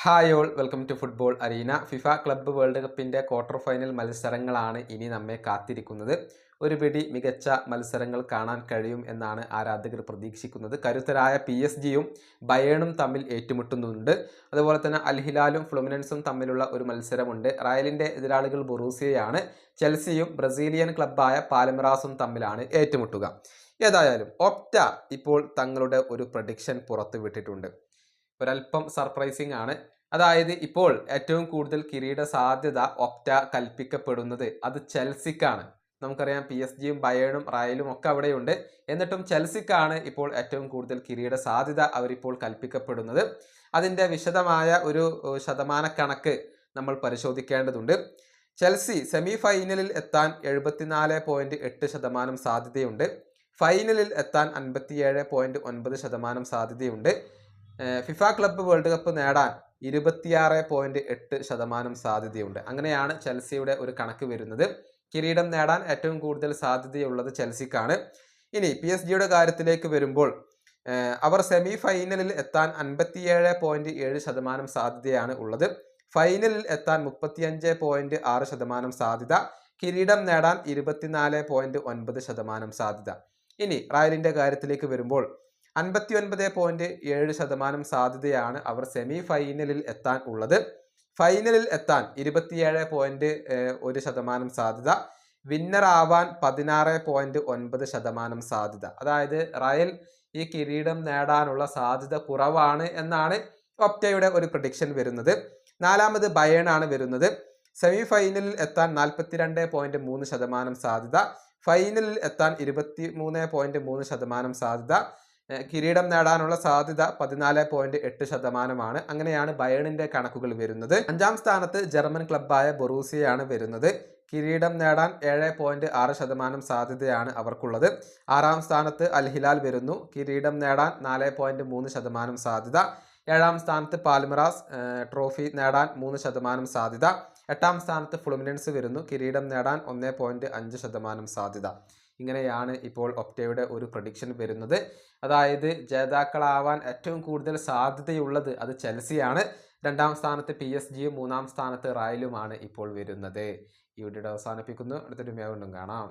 Hi all welcome to football arena. FIFA club world കപ്പിൻ്റെ quarter final മത്സരങ്ങളാണ് ഇനി നമ്മെ കാത്തിരിക്കുന്നത്. ഒരു പിടി മികച്ച മത്സരങ്ങൾ കാണാൻ കഴിയും എന്നാണ് ആരാധകർ പ്രതീക്ഷിക്കുന്നത്. കരുത്തരായ PSG-യും ബയേണും തമ്മിൽ ഏറ്റുമുട്ടുന്നുണ്ട്. അതുപോലെ തന്നെ അൽ ഹിലാലും ഫ്ലുമിനൻസും തമ്മിലുള്ള ഒരു മത്സരമുണ്ട്. റയലിൻ്റെ എതിരാളികൾ ബൊറൂസിയയാണ്. ചെൽസിയും ബ്രസീലിയൻ ക്ലബ്ബായ പാൽമിറാസും തമ്മിലാണ് ഏറ്റുമുട്ടുക. ഏതായാലും ഒപ്റ്റ ഇപ്പോൾ തങ്ങളുടെ ഒരു പ്രഡിക്ഷൻ പുറത്തുവിട്ടിട്ടുണ്ട്. ഒരല്പം സർപ്രൈസിങ് ആണ്. അതായത് ഇപ്പോൾ ഏറ്റവും കൂടുതൽ കിരീട സാധ്യത ഒപ്റ്റ കൽപ്പിക്കപ്പെടുന്നത് അത് ചെൽസിക്കാണ്. നമുക്കറിയാം PSG-യും ബയേണും റയലും ഒക്കെ അവിടെയുണ്ട്. എന്നിട്ടും ചെൽസിക്കാണ് ഇപ്പോൾ ഏറ്റവും കൂടുതൽ കിരീട സാധ്യത അവരിപ്പോൾ കൽപ്പിക്കപ്പെടുന്നത്. അതിൻ്റെ വിശദമായ ഒരു ശതമാന കണക്ക് നമ്മൾ പരിശോധിക്കേണ്ടതുണ്ട്. ചെൽസി സെമി ഫൈനലിൽ എത്താൻ 74.8% സാധ്യതയുണ്ട്. ഫൈനലിൽ എത്താൻ 57.9% സാധ്യതയുണ്ട്. ഫിഫ ക്ലബ്ബ് വേൾഡ് കപ്പ് നേടാൻ 26.8% സാധ്യതയുണ്ട്. അങ്ങനെയാണ് ചെൽസിയുടെ ഒരു കണക്ക് വരുന്നത്. കിരീടം നേടാൻ ഏറ്റവും കൂടുതൽ സാധ്യതയുള്ളത് ചെൽസിക്കാണ്. ഇനി PSG-യുടെ കാര്യത്തിലേക്ക് വരുമ്പോൾ അവർ സെമി ഫൈനലിൽ എത്താൻ 57.7% സാധ്യതയാണ് ഉള്ളത്. ഫൈനലിൽ എത്താൻ 35.6% സാധ്യത. കിരീടം നേടാൻ 24.9% സാധ്യത. ഇനി റയലിൻ്റെ കാര്യത്തിലേക്ക് വരുമ്പോൾ 59.7% സാധ്യതയാണ് അവർ സെമി ഫൈനലിൽ എത്താൻ ഉള്ളത്. ഫൈനലിൽ എത്താൻ 27.1% സാധ്യത. വിന്നർ ആവാൻ 16.9% സാധ്യത. അതായത് റയൽ ഈ കിരീടം നേടാനുള്ള സാധ്യത കുറവാണ് എന്നാണ് ഒപ്റ്റയുടെ ഒരു പ്രഡിക്ഷൻ വരുന്നത്. നാലാമത് ബയേൺ ആണ് വരുന്നത്. സെമി ഫൈനലിൽ എത്താൻ 42.3% സാധ്യത. ഫൈനലിൽ എത്താൻ 23.3% സാധ്യത. കിരീടം നേടാനുള്ള സാധ്യത 14.8%. അങ്ങനെയാണ് ബയേണിന്റെ കണക്കുകൾ വരുന്നത്. 5-ാം സ്ഥാനത്ത് ജർമ്മൻ ക്ലബ്ബായ ബൊറൂസിയയാണ് വരുന്നത്. കിരീടം നേടാൻ 7.6% സാധ്യതയാണ് അവർക്കുള്ളത്. 6-ാം സ്ഥാനത്ത് അൽ ഹിലാൽ വരുന്നു. കിരീടം നേടാൻ 4.3% സാധ്യത. 7-ാം സ്ഥാനത്ത് പാൽമിറാസ് ട്രോഫി നേടാൻ 3% സാധ്യത. 8-ാം സ്ഥാനത്ത് ഫ്ലുമിനൻസ് വരുന്നു. കിരീടം നേടാൻ 1.5% സാധ്യത. ഇങ്ങനെയാണ് ഇപ്പോൾ ഒപ്റ്റയുടെ ഒരു പ്രഡിക്ഷൻ വരുന്നത്. അതായത് ജേതാക്കളാവാൻ ഏറ്റവും കൂടുതൽ സാധ്യതയുള്ളത് അത് ചെൽസിയാണ്. 2-ാം സ്ഥാനത്ത് PSG-യും 3-ാം സ്ഥാനത്ത് റയലുമാണ് ഇപ്പോൾ വരുന്നത്. ഈ വീഡിയോ അവസാനിപ്പിക്കുന്നു. അടുത്തൊരു വീഡിയോ വീണ്ടും കാണാം.